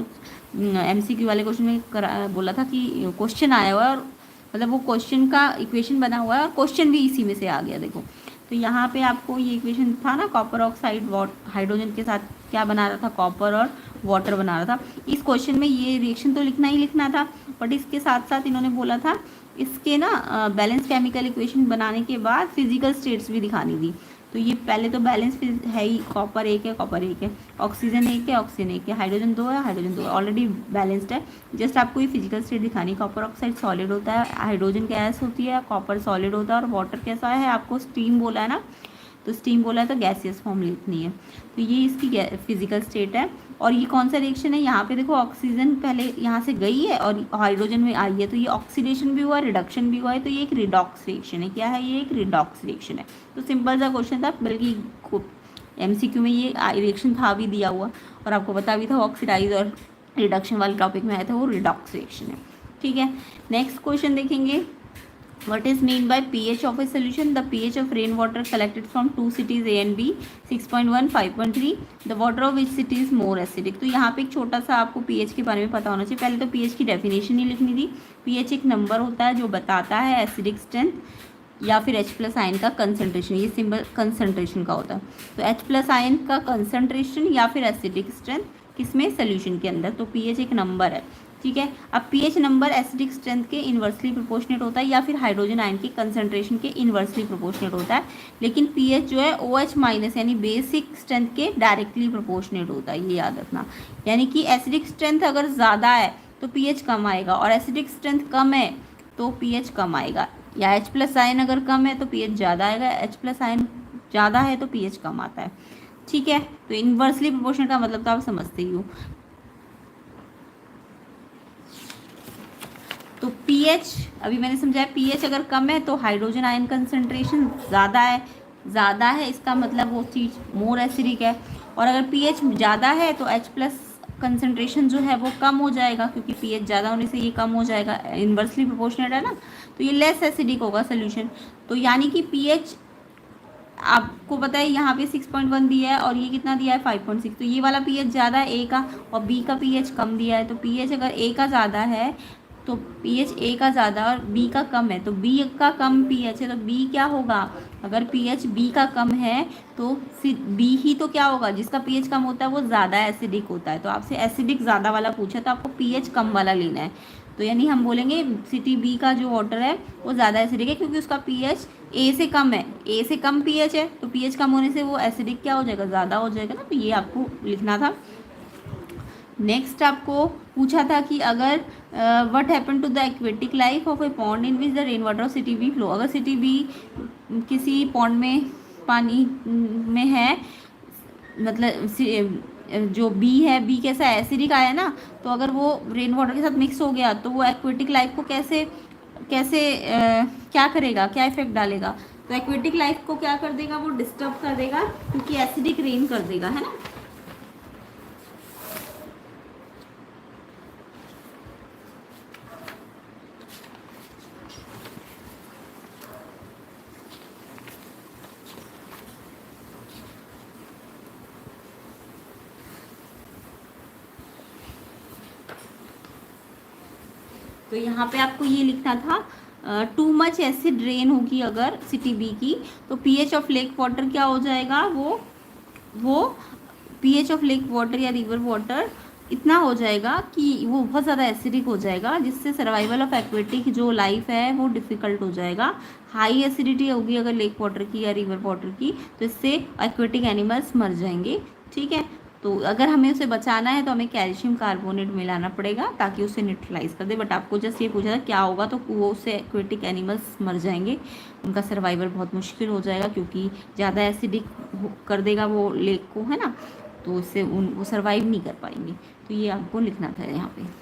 MCQ वाले क्वेश्चन में बोला था कि क्वेश्चन आया हुआ है और मतलब वो क्वेश्चन का इक्वेशन बना हुआ है और क्वेश्चन भी इसी में से आ गया। देखो तो यहाँ पे आपको ये इक्वेशन था ना, कॉपर ऑक्साइड हाइड्रोजन के साथ क्या बना रहा था, कॉपर और वाटर बना रहा था। इस क्वेश्चन में ये रिएक्शन तो लिखना ही लिखना था, बट इसके साथ साथ इन्होंने बोला था इसके ना बैलेंस केमिकल इक्वेशन बनाने के बाद फिजिकल स्टेट्स भी दिखानी थी। तो ये पहले तो बैलेंस है ही, कॉपर एक है, कॉपर एक है, ऑक्सीजन एक है, ऑक्सीजन एक है, हाइड्रोजन दो है, हाइड्रोजन दो है, ऑलरेडी बैलेंस्ड है। जस्ट आपको ये फिजिकल स्टेट दिखानी। कॉपर ऑक्साइड सॉलिड होता है, हाइड्रोजन गैस होती है, कॉपर सॉलिड होता है, और वाटर कैसा है, आपको स्टीम बोला है ना, तो स्टीम बोला है तो गैसियस फॉर्म लिखनी है। तो ये इसकी फिजिकल स्टेट है। और ये कौन सा रिएक्शन है, यहाँ पे देखो ऑक्सीजन पहले यहाँ से गई है और हाइड्रोजन में आई है, तो ये ऑक्सीडेशन भी हुआ, रिडक्शन भी हुआ है, तो ये एक रिडॉक्स रिएक्शन है। क्या है ये, एक रिडॉक्स रिएक्शन है। तो सिंपल सा क्वेश्चन था, बल्कि MCQ में ये रिएक्शन था भी दिया हुआ और आपको पता भी था ऑक्सीडाइज और रिडक्शन वाले टॉपिक में आया था, वो रिडॉक्स रिएक्शन है। ठीक है, नेक्स्ट क्वेश्चन देखेंगे। What is mean by pH of a solution? The pH of rainwater collected from two cities A and B 6.1 5.3. The water of which city is more acidic? तो यहाँ पे एक छोटा सा आपको pH के बारे में पता होना चाहिए। पहले तो pH की डेफिनेशन ही लिखनी थी। pH एक नंबर होता है जो बताता है एसिडिक स्ट्रेंथ या फिर H+ आयन का कंसनट्रेशन। ये सिंबल कंसनट्रेशन का होता है। तो H+ आयन का कंसनट्रेशन या फिर एसिडिक स्ट्रेंथ किसमें, सोल्यूशन के अंदर। तो pH एक नंबर है। ठीक है, अब pH नंबर एसिडिक स्ट्रेंथ के इन्वर्सली प्रोपोर्शनेट होता है या फिर हाइड्रोजन आयन के कंसंट्रेशन के इन्वर्सली प्रोपोर्शनेट होता है। लेकिन pH जो है OH- यानी बेसिक स्ट्रेंथ के डायरेक्टली प्रोपोर्शनेट होता है, ये याद रखना। यानी कि एसिडिक स्ट्रेंथ अगर ज़्यादा है तो pH कम आएगा, और एसिडिक स्ट्रेंथ कम है तो pH कम आएगा, या H+ आयन अगर कम है तो pH ज़्यादा आएगा, H+ आयन ज़्यादा है तो pH कम आता है। ठीक है, तो इन्वर्सली प्रोपोर्शनेट का मतलब तो आप समझते ही हो। तो pH अभी मैंने समझाया, pH अगर कम है तो हाइड्रोजन आयन कंसंट्रेशन ज़्यादा है, इसका मतलब वो चीज़ मोर एसिडिक है। और अगर pH ज़्यादा है तो H+ कंसंट्रेशन जो है वो कम हो जाएगा, क्योंकि pH ज़्यादा होने से ये कम हो जाएगा, इन्वर्सली प्रोपोर्शनेट है ना, तो ये लेस एसिडिक होगा सोल्यूशन। तो यानी कि pH आपको पता है यहाँ पे 6.1 दिया है और ये कितना दिया है 5.6, तो ये वाला पीएच ज़्यादा है ए का और बी का पीएच कम दिया है। तो पीएच अगर ए का ज़्यादा है तो पीएच ए का ज़्यादा और बी का कम है, तो बी का कम पीएच है तो बी क्या होगा, अगर पीएच बी का कम है तो फिर बी ही तो क्या होगा, जिसका पीएच कम होता है वो ज़्यादा एसिडिक होता है। तो आपसे एसिडिक ज़्यादा वाला पूछा तो आपको पीएच कम वाला लेना है। तो यानी हम बोलेंगे सिटी बी का जो वाटर है वो ज़्यादा एसिडिक है क्योंकि उसका पीएच ए से कम है, ए से कम पीएच है, तो पीएच कम होने से वो एसिडिक क्या हो जाएगा, ज़्यादा हो जाएगा ना। तो ये आपको लिखना था। नेक्स्ट आपको पूछा था कि अगर what happen to the aquatic life of a pond in which the rain water of city be flow. अगर सिटी बी किसी पॉन्ड में पानी में है, मतलब जो बी है, बी कैसा एसिडिक आया ना, तो अगर वो रेन वाटर के साथ मिक्स हो गया तो वो एक्वेटिक लाइफ को कैसे कैसे क्या करेगा, क्या इफेक्ट डालेगा। तो एक्वेटिक लाइफ को क्या कर देगा, वो डिस्टर्ब कर देगा क्योंकि एसिडिक रेन कर देगा, है ना। तो यहाँ पे आपको ये लिखना था टू मच एसिड रेन होगी अगर सिटी बी की, तो पीएच ऑफ लेक वाटर क्या हो जाएगा, वो पीएच ऑफ लेक वाटर या रिवर वाटर इतना हो जाएगा कि वो बहुत ज़्यादा एसिडिक हो जाएगा, जिससे सर्वाइवल ऑफ एक्वेटिक जो लाइफ है वो डिफ़िकल्ट हो जाएगा। हाई एसिडिटी होगी अगर लेक वाटर की या रिवर वाटर की, तो इससे एक्वेटिक एनिमल्स मर जाएंगे, ठीक है। तो अगर हमें उसे बचाना है तो हमें कैल्शियम कार्बोनेट मिलाना पड़ेगा ताकि उसे न्यूट्रलाइज कर दे। बट आपको जस्ट ये पूछा था क्या होगा, तो वो उससे एक्वेटिक एनिमल्स मर जाएंगे, उनका सर्वाइवल बहुत मुश्किल हो जाएगा क्योंकि ज़्यादा एसिडिक कर देगा वो लेक को, है ना। तो उससे वो सर्वाइव नहीं कर पाएंगे। तो ये आपको लिखना था यहाँ पे।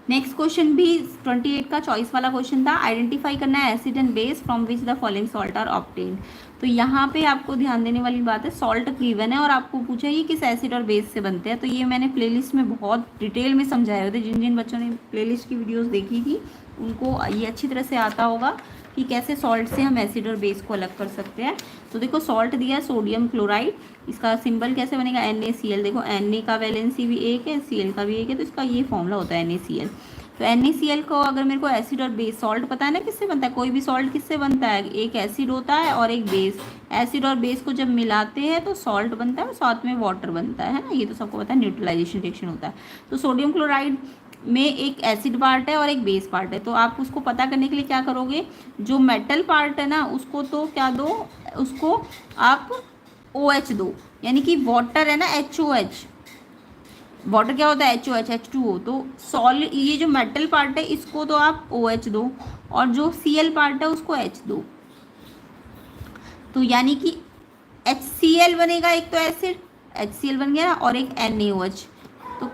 नेक्स्ट क्वेश्चन भी 28 का चॉइस वाला क्वेश्चन था। आइडेंटिफाई करना है acid and base from which the following salt are obtained. तो यहाँ पे आपको ध्यान देने वाली बात है, सॉल्ट गिवन है और आपको पूछा ये किस एसिड और बेस से बनते हैं। तो ये मैंने प्लेलिस्ट में बहुत डिटेल में समझाए हुए थे, जिन जिन बच्चों ने प्लेलिस्ट की वीडियोस देखी थी उनको ये अच्छी तरह से आता होगा कि कैसे सॉल्ट से हम एसिड और बेस को अलग कर सकते हैं। तो देखो सॉल्ट दिया है सोडियम क्लोराइड, इसका सिंबल कैसे बनेगा NaCl। देखो Na का वैलेंसी भी एक है, Cl का भी एक है, तो इसका ये फॉर्मूला होता है NaCl। तो NaCl को अगर मेरे को एसिड और बेस, सॉल्ट पता है ना किससे बनता है, कोई भी सॉल्ट किससे बनता है, एक एसिड होता है और एक बेस। एसिड और बेस को जब मिलाते हैं तो सॉल्ट बनता है और साथ में वाटर बनता है ना, ये तो सबको पता है, न्यूट्रलाइजेशन रिएक्शन होता है। तो सोडियम क्लोराइड में एक एसिड पार्ट है और एक बेस पार्ट है, तो आप उसको पता करने के लिए क्या करोगे, जो मेटल पार्ट है ना उसको तो क्या दो, उसको आप OH दो, यानी कि वाटर है ना HOH, वाटर क्या होता है HOH H2O। तो सॉलिड ये जो मेटल पार्ट है इसको तो आप OH दो और जो Cl पार्ट है उसको H दो। तो यानी कि HCl बनेगा, एक तो एसिड HCl बन गया ना, और एक NaOH। तो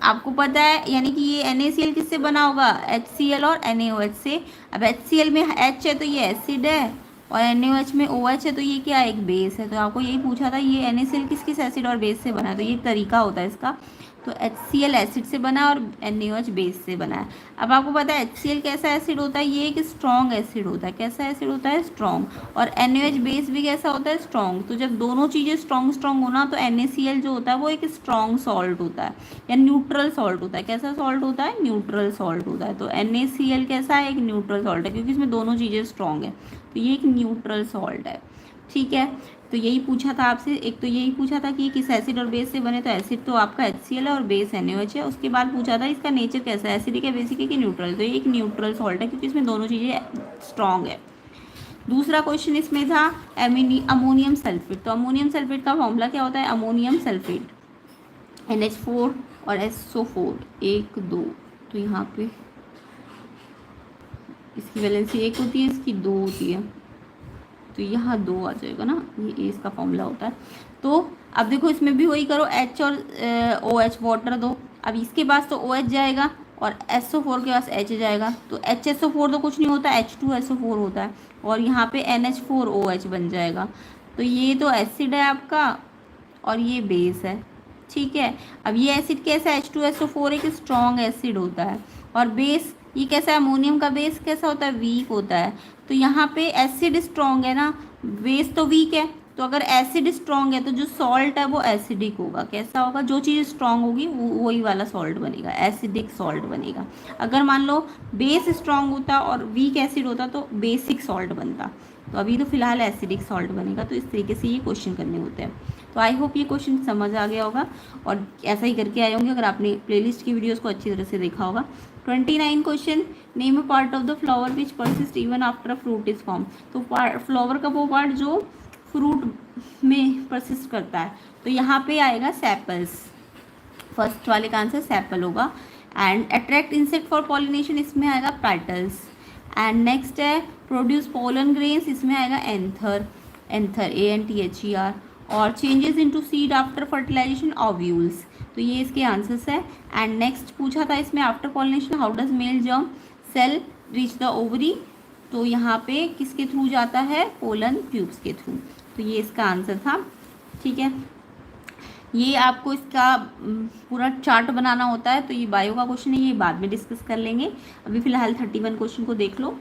आपको पता है यानी कि ये NaCl किससे बना होगा, HCl और NaOH से। अब HCl में H है तो ये एसिड है और NaOH में OH है तो ये क्या है, एक बेस है। तो आपको यही पूछा था ये NaCl किस किस एसिड और बेस से बना है, तो ये तरीका होता है इसका। तो HCl एसिड से बना और NaOH बेस से बना है। अब आपको पता है HCl कैसा एसिड होता है, ये एक स्ट्रॉन्ग एसिड होता है। कैसा एसिड होता है, स्ट्रॉन्ग। और NaOH बेस भी कैसा होता है, स्ट्रॉन्ग। तो जब दोनों चीज़ें स्ट्रॉन्ग होना तो NaCl जो होता है वो एक स्ट्रॉन्ग सॉल्ट होता है या न्यूट्रल सॉल्ट होता है। कैसा सॉल्ट होता है, न्यूट्रल सॉल्ट होता है। तो NaCl कैसा है, एक न्यूट्रल सॉल्ट है क्योंकि इसमें दोनों चीज़ें स्ट्रॉन्ग है, तो ये एक न्यूट्रल सॉल्ट है, ठीक है। तो यही पूछा था आपसे, एक तो यही पूछा था कि किस एसिड और बेस से बने, तो एसिड तो आपका HCl है और बेस NaOH है। उसके बाद पूछा था इसका नेचर कैसा है, एसिडिक है, बेसिक है कि न्यूट्रल। तो ये एक न्यूट्रल सॉल्ट है क्योंकि इसमें दोनों चीज़ें स्ट्रॉन्ग है। दूसरा क्वेश्चन इसमें था अमोनियम सल्फेट। तो अमोनियम सल्फेट का फॉर्मूला क्या होता है, अमोनियम सल्फेट NH4 और SO4 1 2। तो यहाँ पे इसकी वैलेंसी 1 होती है, इसकी 2 होती है, तो यहाँ 2 आ जाएगा ना, ये इसका फॉर्मूला होता है। तो अब देखो इसमें भी वही करो, H और OH वाटर दो। अब इसके पास तो OH जाएगा और SO4 के पास H जाएगा, तो HSO4 तो कुछ नहीं होता, H2SO4 होता है और यहाँ पे NH4OH बन जाएगा। तो ये तो एसिड है आपका और ये बेस है, ठीक है। अब ये एसिड कैसा है, H2SO4 एक स्ट्रॉन्ग एसिड होता है और बेस ये कैसा है, अमोनियम का बेस कैसा होता है, वीक होता है। तो यहाँ पे एसिड स्ट्रॉन्ग है ना, बेस तो वीक है, तो अगर एसिड स्ट्रॉन्ग है तो जो सॉल्ट है वो एसिडिक होगा। कैसा होगा, जो चीज़ स्ट्रॉन्ग होगी वो वही वाला सॉल्ट बनेगा, एसिडिक सॉल्ट बनेगा। अगर मान लो बेस स्ट्रॉन्ग होता और वीक एसिड होता तो बेसिक सॉल्ट बनता। तो अभी तो फिलहाल एसिडिक सॉल्ट बनेगा। तो इस तरीके से ये क्वेश्चन करने होते हैं। तो आई होप ये क्वेश्चन समझ आ गया होगा और ऐसा ही करके आए होंगे अगर आपने प्लेलिस्ट की वीडियोस को अच्छी तरह से देखा होगा। 29 question, name a part of the flower which persist even after a fruit is form. तो फ्लावर का वो पार्ट जो फ्रूट में परसिस्ट करता है। तो यहाँ पे आएगा सेपल्स, फर्स्ट वाले का आंसर सेपल होगा। And attract insect for pollination, इसमें आएगा पेटल्स। एंड नेक्स्ट है प्रोड्यूस पोलन ग्रेन्स, इसमें आएगा एंथर, एंथर ANTHER। और changes into seed after fertilisation, ovules. तो ये इसके आंसर्स है। एंड नेक्स्ट पूछा था इसमें after pollination how does male germ cell reach the ovary. तो यहाँ पे किसके थ्रू जाता है, पोलन ट्यूब्स के थ्रू। तो ये इसका आंसर था। ठीक है, ये आपको इसका पूरा चार्ट बनाना होता है। तो ये बायो का क्वेश्चन है, ये बाद में डिस्कस कर लेंगे। अभी फिलहाल 31 क्वेश्चन को देख लो।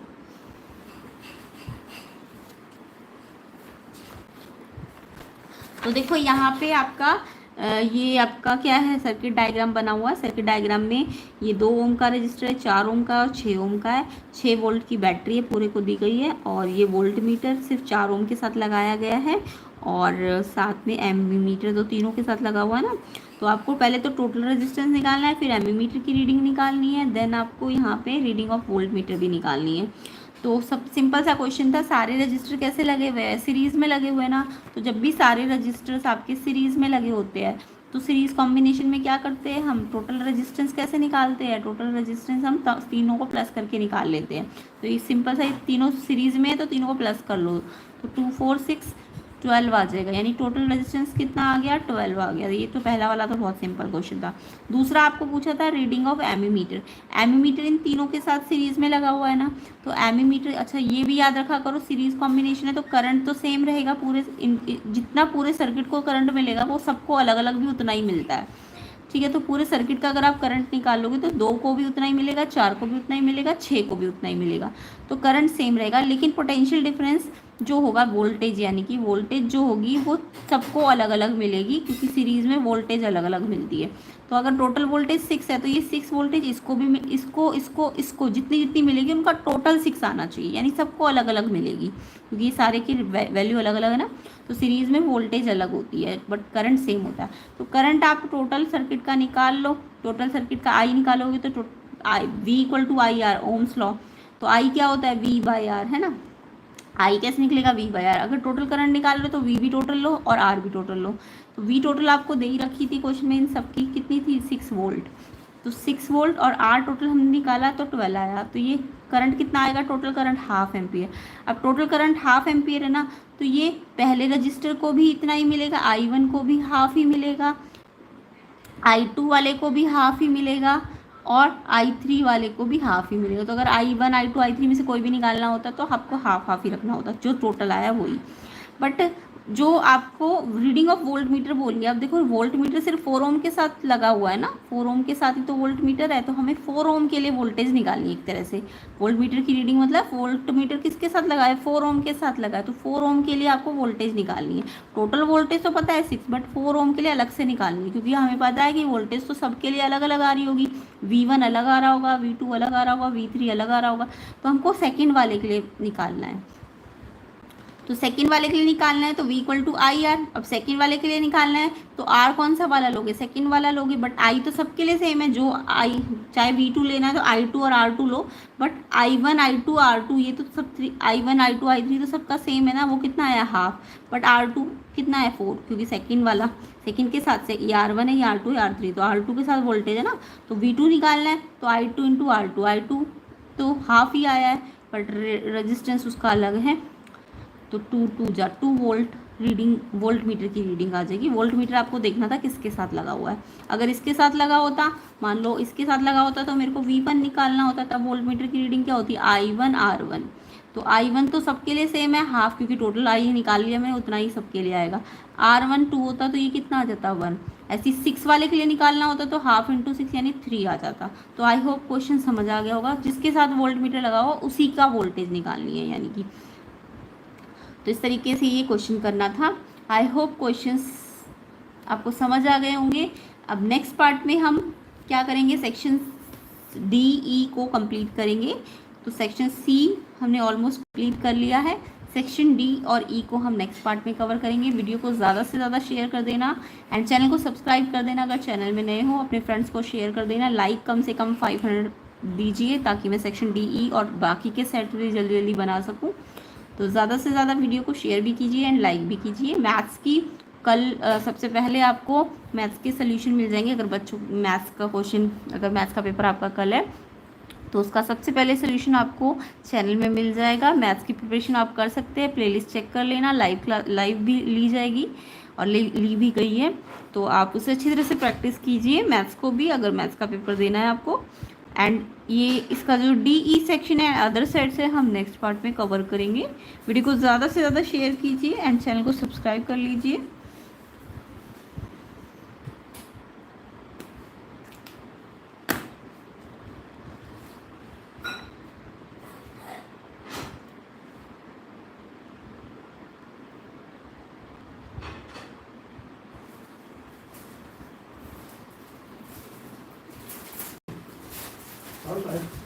तो देखो यहाँ पे आपका ये आपका क्या है, सर्किट डायग्राम बना हुआ है। सर्किट डायग्राम में ये 2 ओम का रजिस्टर है, 4 ओम का और 6 ओम का है। 6 वोल्ट की बैटरी है, पूरे को दी गई है। और ये वोल्ट मीटर सिर्फ 4 ओम के साथ लगाया गया है और साथ में एमीमीटर तो तीनों के साथ लगा हुआ है ना। तो आपको पहले तो टोटल रेजिस्टेंस निकालना है, फिर एमीमीटर की रीडिंग निकालनी है, देन आपको यहाँ पे रीडिंग ऑफ वोल्ट मीटर भी निकालनी है। तो सब सिंपल सा क्वेश्चन था। सारे रजिस्टर कैसे लगे हुए हैं, सीरीज़ में लगे हुए ना। तो जब भी सारे रजिस्टर्स आपके सीरीज़ में लगे होते हैं तो सीरीज़ कॉम्बिनेशन में क्या करते हैं हम, टोटल रेजिस्टेंस कैसे निकालते हैं, टोटल रेजिस्टेंस हम तीनों को प्लस करके निकाल लेते हैं। तो ये सिंपल सा, तीनों सीरीज़ में है तो तीनों को प्लस कर लो। तो 2 4 6 12 आ जाएगा, यानी टोटल रेजिस्टेंस कितना आ गया, 12 आ गया। ये तो पहला वाला तो बहुत सिंपल क्वेश्चन था। दूसरा आपको पूछा था रीडिंग ऑफ एमीमीटर। एमीमीटर इन तीनों के साथ सीरीज में लगा हुआ है ना। तो एमीमीटर, अच्छा ये भी याद रखा करो, सीरीज कॉम्बिनेशन है तो करंट तो सेम रहेगा। पूरे जितना पूरे सर्किट को करंट मिलेगा वो सबको अलग अलग भी उतना ही मिलता है। ठीक है, तो पूरे सर्किट का अगर आप करंट निकालोगे तो 2 को भी उतना ही मिलेगा, 4 को भी उतना ही मिलेगा, 6 को भी उतना ही मिलेगा। तो करंट सेम रहेगा, लेकिन पोटेंशियल डिफरेंस जो होगा, वोल्टेज यानी कि वोल्टेज जो होगी वो सबको अलग अलग मिलेगी, क्योंकि सीरीज़ में वोल्टेज अलग अलग मिलती है। तो अगर टोटल वोल्टेज 6 है तो ये 6 वोल्टेज इसको भी इसको जितनी जितनी मिलेगी उनका टोटल 6 आना चाहिए, यानी सबको अलग अलग मिलेगी, क्योंकि सारे की वैल्यू अलग अलग है ना। तो सीरीज़ में वोल्टेज अलग होती है बट करंट सेम होता है। तो करंट आप टोटल सर्किट का निकाल लो, टोटल सर्किट का आई निकालोगे तो V = IR, ओम्स लॉ। तो आई क्या होता है, V/R है ना। आई कैसे निकलेगा, V/R। अगर टोटल करंट निकाल लो तो V भी टोटल लो और R भी टोटल लो। तो V टोटल आपको दे ही रखी थी क्वेश्चन में, इन सबकी कितनी थी, 6 वोल्ट। तो 6 वोल्ट और R टोटल हमने निकाला तो 12 आया। तो ये करंट कितना आएगा, टोटल करंट 1/2 एम्पियर। अब टोटल करंट 1/2 एम्पियर है ना, तो ये पहले रजिस्टर को भी इतना ही मिलेगा, I1 को भी 1/2 ही मिलेगा, I2 वाले को भी 1/2 ही मिलेगा और I3 वाले को भी 1/2 ही मिलेगा। तो अगर I1 I2 I3 में से कोई भी निकालना होता तो आपको 1/2 ही रखना होता, जो टोटल आया वही। बट जो आपको रीडिंग ऑफ वोल्ट मीटर बोलिए, अब देखो वोल्ट मीटर सिर्फ 4 ओम के साथ लगा हुआ है ना, 4 ओम के साथ ही तो वोल्ट मीटर है। तो हमें 4 ओम के लिए वोल्टेज निकालनी है एक तरह से। वोल्ट मीटर की रीडिंग मतलब वोल्ट मीटर किसके साथ लगा है, 4 ओम के साथ लगा है। तो 4 ओम के लिए आपको वोल्टेज निकालनी है। टोटल वोल्टेज तो पता है 6, बट 4 ओम के लिए अलग से निकालनी है, क्योंकि हमें पता है कि वोल्टेज तो सबके लिए अलग अलग आ रही होगी। V1 अलग आ रहा होगा, V2 अलग आ रहा होगा, V3 अलग आ रहा होगा। तो हमको सेकेंड वाले के लिए निकालना है। तो सेकंड वाले के लिए निकालना है तो V = IR। अब सेकंड वाले के लिए निकालना है तो R कौन सा वाला लोगे, सेकंड वाला लोगे। बट I तो सबके लिए सेम है, जो I चाहे V2 लेना है तो I2 और R2 low. But I1 I2 R2 ये तो सब I1 I2 I3 तो सबका सेम है ना। वो कितना आया, 1/2। बट R2 कितना है, 4, क्योंकि सेकंड वाला सेकंड के साथ से ये R1 है, ये R2 है, R3 तो R2 के साथ वोल्टेज है ना। तो V2 निकालना है तो I2 × R2, I2 तो 1/2 ही आया है, बट रेजिस्टेंस उसका अलग है। तो 2 वोल्ट रीडिंग, वोल्ट मीटर की रीडिंग आ जाएगी। वोल्ट मीटर आपको देखना था किसके साथ लगा हुआ है। अगर इसके साथ लगा होता, मान लो इसके साथ लगा होता तो मेरे को V1 निकालना होता। तब वोल्ट मीटर की रीडिंग क्या होती, I1 R1। तो I1 तो सबके लिए सेम है, 1/2, क्योंकि टोटल I निकाल लिया मैंने, उतना ही सबके लिए आएगा। R1 2 होता तो ये कितना आ जाता, 1। ऐसी 6 वाले के लिए निकालना होता तो हाफ इंटू 6 यानी 3 आ जाता। तो आई होप क्वेश्चन समझ आ गया होगा। जिसके साथ वोल्ट मीटर लगा हो उसी का वोल्टेज निकालनी है यानी कि। तो इस तरीके से ये क्वेश्चन करना था। आई होप क्वेश्चंस आपको समझ आ गए होंगे। अब नेक्स्ट पार्ट में हम क्या करेंगे, सेक्शन डी ई को कंप्लीट करेंगे। तो सेक्शन सी हमने ऑलमोस्ट कंप्लीट कर लिया है। सेक्शन डी और ई को हम नेक्स्ट पार्ट में कवर करेंगे। वीडियो को ज़्यादा से ज़्यादा शेयर कर देना एंड चैनल को सब्सक्राइब कर देना। अगर चैनल में नए हो अपने फ्रेंड्स को शेयर कर देना। लाइक कम से कम 500 दीजिए ताकि मैं सेक्शन डी ई और बाकी के सेट भी जल्दी जल्दी बना सकूँ। तो ज़्यादा से ज़्यादा वीडियो को शेयर भी कीजिए एंड लाइक भी कीजिए। मैथ्स की कल सबसे पहले आपको मैथ्स के सोल्यूशन मिल जाएंगे। अगर बच्चों मैथ्स का क्वेश्चन, अगर मैथ्स का पेपर आपका कल है तो उसका सबसे पहले सोल्यूशन आपको चैनल में मिल जाएगा। मैथ्स की प्रिपरेशन आप कर सकते हैं, प्लेलिस्ट चेक कर लेना। लाइव भी ली जाएगी और ली भी गई है, तो आप उसे अच्छी तरह से प्रैक्टिस कीजिए मैथ्स को भी, अगर मैथ्स का पेपर देना है आपको। एंड ये इसका जो डी ई सेक्शन है अदर साइड से हम नेक्स्ट पार्ट में कवर करेंगे। वीडियो को ज़्यादा से ज़्यादा शेयर कीजिए एंड चैनल को सब्सक्राइब कर लीजिए। All right.